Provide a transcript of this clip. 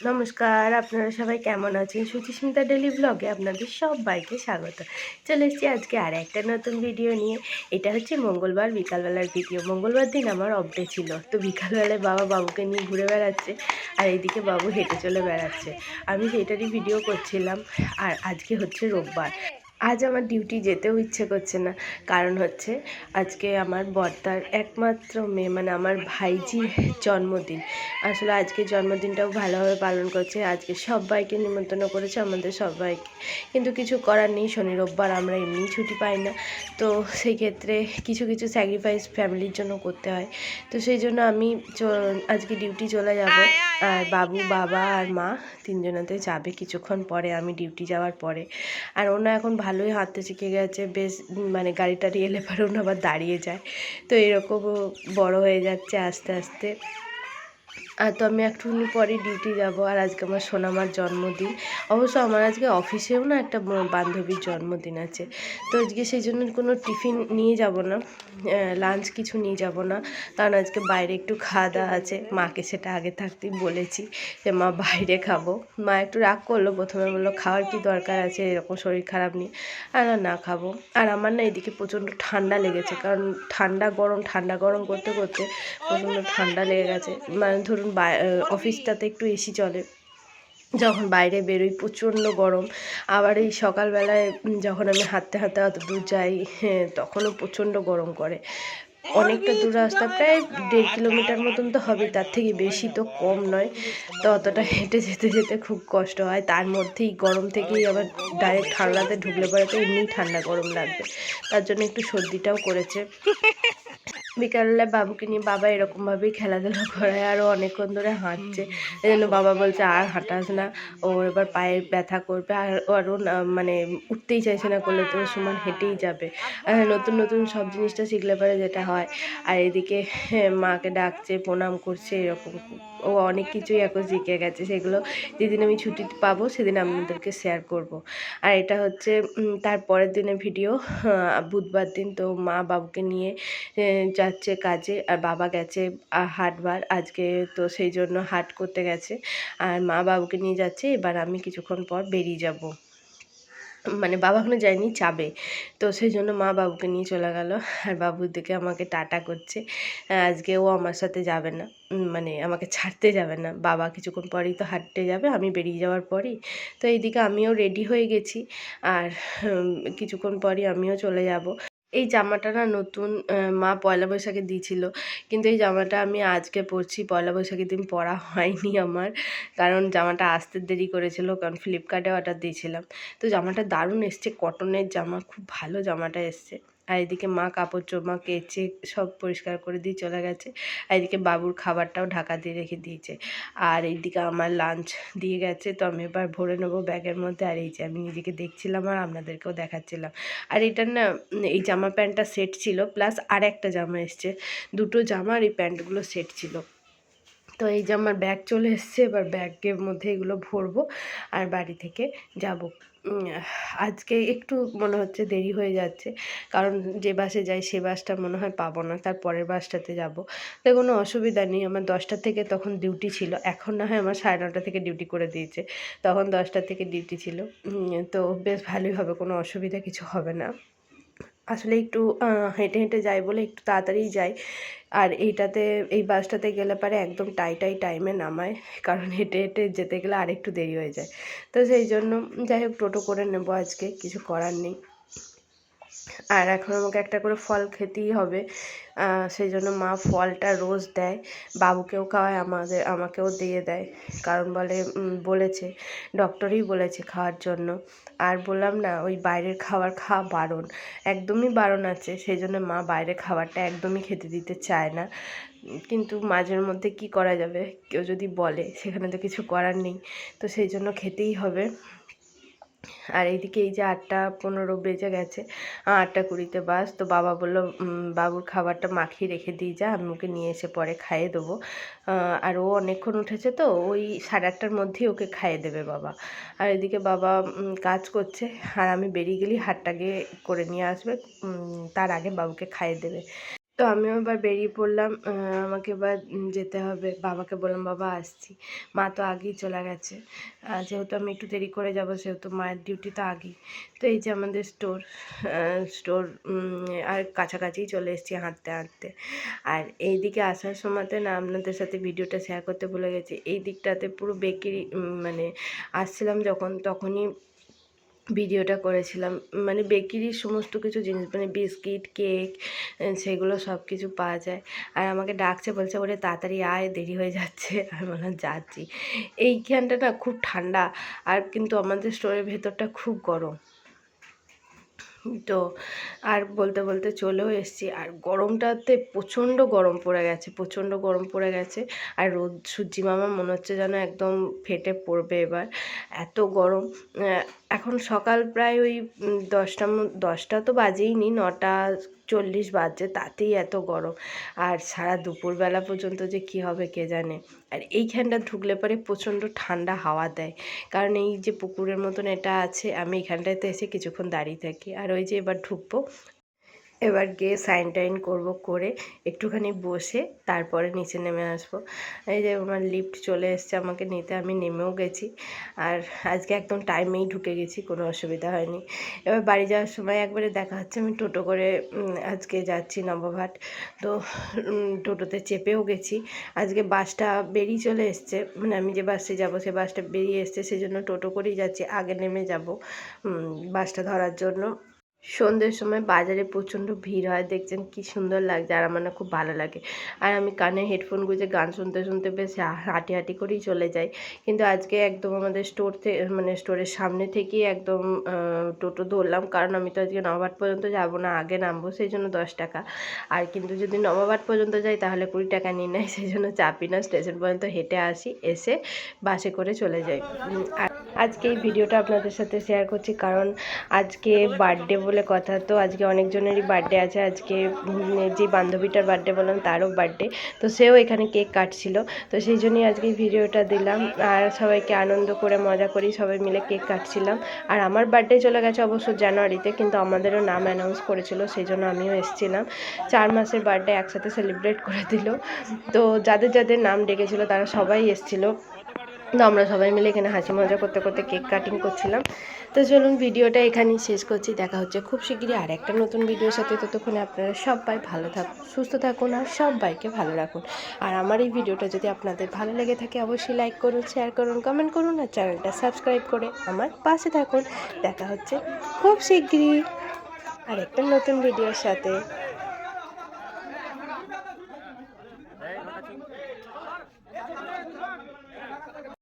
নমস্কার, আপনারা সবাই কেমন আছেন? সুচিস্মিতা ডেইলি ব্লগে আপনাদের সবাইকে স্বাগত। চলে এসেছি আজকে আর একটা নতুন ভিডিও নিয়ে। এটা হচ্ছে মঙ্গলবার বিকালবেলার ভিডিও। মঙ্গলবার দিন আমার অফ ডে ছিল। তো বিকালবেলায় বাবা বাবুকে নিয়ে ঘুরে বেড়াচ্ছে, আর এইদিকে বাবু হেঁটে চলে বেড়াচ্ছে। আমি সেটারই ভিডিও করছিলাম। আর আজকে হচ্ছে রোববার। আজ আমার ডিউটি যেতেও ইচ্ছে করছে না। কারণ হচ্ছে আজকে আমার বড়দার একমাত্র মেয়ে, মানে আমার ভাইজির জন্মদিন। আসলে আজকে জন্মদিনটাও ভালোভাবে পালন করছে। আজকে সবাইকে নিমন্ত্রণ করেছে, আমাদের সবাইকে। কিন্তু কিছু করার নেই, শনি রোববার আমরা এমনিই ছুটি পাই না। তো সেই ক্ষেত্রে কিছু কিছু স্যাক্রিফাইস ফ্যামিলির জন্য করতে হয়। তো সেই জন্য আমি আজকে ডিউটি চলে যাব। আর বাবু, বাবা আর মা তিনজনাতে যাবে কিছুক্ষণ পরে, আমি ডিউটি যাওয়ার পরে। আর ওনা এখন ভালোই হাঁটতে শিখে গেছে, বেশ মানে গাড়ি টাড়ি এলে পরে ওনা আবার দাঁড়িয়ে যায়। তো এরকমও বড় হয়ে যাচ্ছে আস্তে আস্তে। আর তো আমি একটুখানি পরে ডিউটি যাব। আর আজকে আমার সোনামার জন্মদিন। অবশ্য আমার আজকে অফিসেও না একটা বান্ধবীর জন্মদিন আছে। তো আজকে সেই জন্য কোনো টিফিন নিয়ে যাব না, লাঞ্চ কিছু নিয়ে যাব না। কারণ আজকে বাইরে একটু খাওয়া দাওয়া আছে। মাকে সেটা আগে থাকতেই বলেছি যে মা বাইরে খাবো। মা একটু রাগ করলো, প্রথমে বললো খাওয়ার কি দরকার আছে, এরকম শরীর খারাপ নিয়ে। আর না খাবো। আর আমার না এদিকে প্রচণ্ড ঠান্ডা লেগেছে, কারণ ঠান্ডা গরম করতে করতে প্রচণ্ড ঠান্ডা লেগে গেছে। মানে ধরুন অফিসটাতে একটু এসি চলে, যখন বাইরে বেরোই প্রচণ্ড গরম। আবার এই সকালবেলায় যখন আমি হাঁটতে হাঁটতে অত দূর যাই, হ্যাঁ, তখনও প্রচণ্ড গরম করে। অনেকটা দূর রাস্তা, প্রায় 1.5 কিলোমিটার মতন তো হবে, তার থেকে বেশি তো কম নয়। তো অতটা হেঁটে যেতে যেতে খুব কষ্ট হয়। তার মধ্যেই গরম থেকেই আবার ডাইরেক্ট ঠান্ডাতে ঢুকলে পরে তো এমনিই ঠান্ডা গরম লাগবে। তার জন্য একটু সর্দিটাও করেছে। বিকালবেলা বাবুকে নিয়ে বাবা এরকমভাবেই খেলাধুলা করায়, আরও অনেকক্ষণ ধরে হাঁটছে। এই জন্য বাবা বলছে আর হাঁটাস না, ওর এবার পায়ে ব্যথা করবে। আর আরও না মানে উঠতেই চাইছে না, করলে তো সমান হেঁটেই যাবে। আর নতুন নতুন সব জিনিসটা শিখলে পরে যেটা হয়। আর এদিকে মাকে ডাকছে, প্রণাম করছে, এরকম ও অনেক কিছুই এখন শিখে গেছে। সেগুলো যেদিন আমি ছুটি পাবো সেদিন আপনাদেরকে শেয়ার করব। আর এটা হচ্ছে তার পরের দিনের ভিডিও, বুধবার দিন। তো মা বাবুকে নিয়ে যাচ্ছে কাজে, আর বাবা গেছে হাটবার আজকে। তো সেই জন্য হাট করতে গেছে, আর মা বাবুকে নিয়ে যাচ্ছে। এবার আমি কিছুক্ষণ পর বেরিয়ে যাব, মানে বাবা এখনো যায়নি, যাবে। তো সেই জন্য মা বাবুকে নিয়ে চলে গেল। আর বাবুর দিকে আমাকে টাটা করছে। আজকে ও আমার সাথে যাবে না, মানে আমাকে ছাড়তে যাবে না। বাবা কিছুক্ষণ পরেই তো হাঁটতে যাবে, আমি বেরিয়ে যাওয়ার পরেই। তো এইদিকে আমিও রেডি হয়ে গেছি। আর কিছুক্ষণ পরই আমিও চলে যাব। এই জামাটা না নতুন, মা পয়লা বৈশাখে দিয়েছিল। কিন্তু এই জামাটা আমি আজকে পরছি, পয়লা বৈশাখের দিন পরা হয়নি আমার। কারণ জামাটা আসতে দেরি করেছিল, কারণ ফ্লিপকার্টে অর্ডার দিয়েছিলাম। তো জামাটা দারুণ এসছে, কটনের জামা, খুব ভালো জামাটা এসছে। আর এদিকে মা কাপড় চোপড় কেচে সব পরিষ্কার করে দিয়ে চলে গেছে। আর এদিকে বাবুর খাবারটাও ঢাকা দিয়ে রেখে দিয়েছে। আর এইদিকে আমার লাঞ্চ দিয়ে গেছে। তো আমি এবার ভরে নেবো ব্যাগের মধ্যে। আর এই যে আমি নিজেকে দেখছিলাম আর আপনাদেরকেও দেখাচ্ছিলাম। আর এটার না এই জামা প্যান্টটা সেট ছিল, প্লাস আর একটা জামা এসছে। দুটো জামা আর এই প্যান্টগুলো সেট ছিল। তো এই যে আমার ব্যাগ চলে এসছে, এবার ব্যাগের মধ্যে এগুলো ভরবো আর বাড়ি থেকে যাব। আজকে একটু মনে হচ্ছে দেরি হয়ে যাচ্ছে, কারণ যে বাসে যাই সে বাসটা মনে হয় পাবো না, তার পরের বাসটাতে যাব। তো কোনো অসুবিধা নেই, আমার 10টা থেকে তখন ডিউটি ছিল। এখন না হয় আমার 9:30 থেকে ডিউটি করে দিয়েছে, তখন 10টা থেকে ডিউটি ছিল। তো বেশ ভালোই হবে, কোনো অসুবিধা কিছু হবে না। আসলে একটু হেঁটে হেঁটে যাই বলে একটু তাড়াতাড়িই যাই। আর এইটাতে, এই বাসটাতে গেলে পরে একদম টাইমে নামায়, কারণ হেঁটে হেঁটে যেতে গেলে আরেকটু দেরি হয়ে যায়। তো সেই জন্য যাই হোক টোটো করে নেব আজকে, কিছু করার নেই। আর এখন আমাকে একটা করে ফল খেতেই হবে। সেই জন্য মা ফলটা রোজ দেয়, বাবুকেও খাওয়ায়, আমাকেও দিয়ে দেয়। কারণ বলেছে, ডক্টরই বলেছে খাওয়ার জন্য। আর বললাম না, ওই বাইরের খাবার খাওয়া বারণ, একদমই বারণ আছে। সেই জন্য মা বাইরের খাবারটা একদমই খেতে দিতে চায় না। কিন্তু মাঝের মধ্যে কি করা যাবে, কেউ যদি বলে সেখানে তো কিছু করার নেই। তো সেই জন্য খেতেই হবে। আর এইদিকে এই যে 8:15 বেজে গেছে, 8:20-তে বাস। তো বাবা বলল বাবুর খাবারটা মাখিয়ে রেখে দিয়ে যা, আমি ওকে নিয়ে এসে পরে খাইয়ে দেবো। আর ও অনেকক্ষণ উঠেছে, তো ওই 8:30-টার মধ্যেই ওকে খাইয়ে দেবে বাবা। আর এদিকে বাবা কাজ করছে, আর আমি বেরিয়ে গেলেই হাতটাকে করে নিয়ে আসবে, তার আগে বাবুকে খাইয়ে দেবে। তো আমিও এবার বেরিয়ে পড়লাম। আমাকে এবার যেতে হবে। বাবাকে বললাম, বাবা আসছি। মা তো আগেই চলে গেছে। যেহেতু আমি একটু দেরি করে যাব, সেহেতু মায়ের ডিউটি তো আগেই। তো এই যে আমাদের স্টোর আর কাছাকাছি চলে এসেছি হাঁটতে হাঁটতে। আর এই দিকে আসার সময়তে না আপনাদের সাথে ভিডিওটা শেয়ার করতে ভুলে গেছি। এই দিকটাতে পুরো বেকারি মানে আসছিলাম যখন, তখনই ভিডিওটা করেছিলাম। মানে বেকারির সমস্ত কিছু জিনিস, মানে বিস্কিট, কেক, সেগুলো সব কিছু পাওয়া যায়। আর আমাকে ডাকছে, বলছে ওরে তাড়াতাড়ি আয়, দেরি হয়ে যাচ্ছে। আমি বললাম যাচ্ছি। এইখানটা না খুব ঠান্ডা, আর কিন্তু আমাদের স্টোরের ভেতরটা খুব গরম। তো আর বলতে বলতে চলেও এসেছি। আর গরমটাতে প্রচণ্ড গরম পড়ে গেছে, প্রচণ্ড গরম পড়ে গেছে। আর সূর্যি মামা মনে হচ্ছে যেন একদম ফেটে পড়বে এবার, এত গরম। এখন সকাল প্রায় ওই 10টা তো বাজেইনি, 9:40 বাজছে, তাতেই এত গরম। আর সারা দুপুরবেলা পর্যন্ত যে কী হবে কে জানে। আর এইখানটা ঢুকলে পরে প্রচণ্ড ঠান্ডা হাওয়া দেয়, কারণ এই যে পুকুরের মতন এটা আছে, আমি এখানটাতে এসে কিছুক্ষণ দাঁড়িয়ে থাকি। আর ওই যে এবার ঢুকবো, এবার গিয়ে সাইন টাইন করবো, করে একটুখানি বসে তারপরে নিচে নেমে আসবো। এই যে আমার লিফট চলে এসছে আমাকে নিতে, আমি নেমেও গেছি। আর আজকে একদম টাইমেই ঢুকে গেছি, কোনো অসুবিধা হয়নি। এবার বাড়ি যাওয়ার সময় একবারে দেখা হচ্ছে, আমি টোটো করে আজকে যাচ্ছি নবাবহাট। তো টোটোতে চেপেও গেছি। আজকে বাসটা বেরিয়ে চলে এসছে, মানে আমি যে বাসে যাব সে বাসটা বেরিয়ে এসছে, সেই জন্য টোটো করেই যাচ্ছি। আগে নেমে যাব বাসটা ধরার জন্য। সন্ধ্যের সময় বাজারে প্রচণ্ড ভিড় হয়, দেখছেন কি সুন্দর লাগছে, আর আমার না খুব ভালো লাগে। আর আমি কানে হেডফোন গুঁজে গান শুনতে শুনতে বেশ হাঁটি হাঁটি করেই চলে যাই। কিন্তু আজকে একদম আমাদের মানে স্টোরের সামনে থেকেই একদম টোটো ধরলাম, কারণ আমি তো আজকে নবাবহাট পর্যন্ত যাব না, আগে নামবো, সেই জন্য 10 টাকা। আর কিন্তু যদি নবাবহাট পর্যন্ত যাই তাহলে 20 টাকা নিয়ে নেয়, সেই জন্য চাপি না, স্টেশন পর্যন্ত হেঁটে আসি, এসে বাসে করে চলে যাই। আর আজকে এই ভিডিওটা আপনাদের সাথে শেয়ার করছি, কারণ আজকে বার্থডে বলে কথা। তো আজকে অনেকজনেরই বার্থডে আছে। আজকে যে বান্ধবীটার বার্থডে বললাম তারও বার্থডে, তো সেও এখানে কেক কাটছিল। তো সেই জন্যই আজকে ভিডিওটা দিলাম। আর সবাইকে আনন্দ করে মজা করি, সবাই মিলে কেক কাটছিলাম। আর আমার বার্থডে চলে গেছে অবশ্য জানুয়ারিতে, কিন্তু আমাদেরও নাম অ্যানাউন্স করেছিল, সেই জন্য আমিও এসেছিলাম। 4 মাসের বার্থডে একসাথে সেলিব্রেট করে দিল। তো যাদের যাদের নাম ডেকেছিল তারা সবাই এসেছিলো। তো আমরা সবাই মিলে এখানে হাসি মজা করতে করতে কেক কাটিং করছিলাম। তো চলুন ভিডিওটা এখানেই শেষ করছি। দেখা হচ্ছে খুব শিগগিরই আর একটা নতুন ভিডিওর সাথে। ততক্ষণে আপনারা সবাই ভালো থাকুন, সুস্থ থাকুন, আর সবাইকে ভালো রাখুন। আর আমার এই ভিডিওটা যদি আপনাদের ভালো লেগে থাকে অবশ্যই লাইক করুন, শেয়ার করুন, কমেন্ট করুন, আর চ্যানেলটা সাবস্ক্রাইব করে আমার পাশে থাকুন। দেখা হচ্ছে খুব শিগগিরই আর একটা নতুন ভিডিওর সাথে।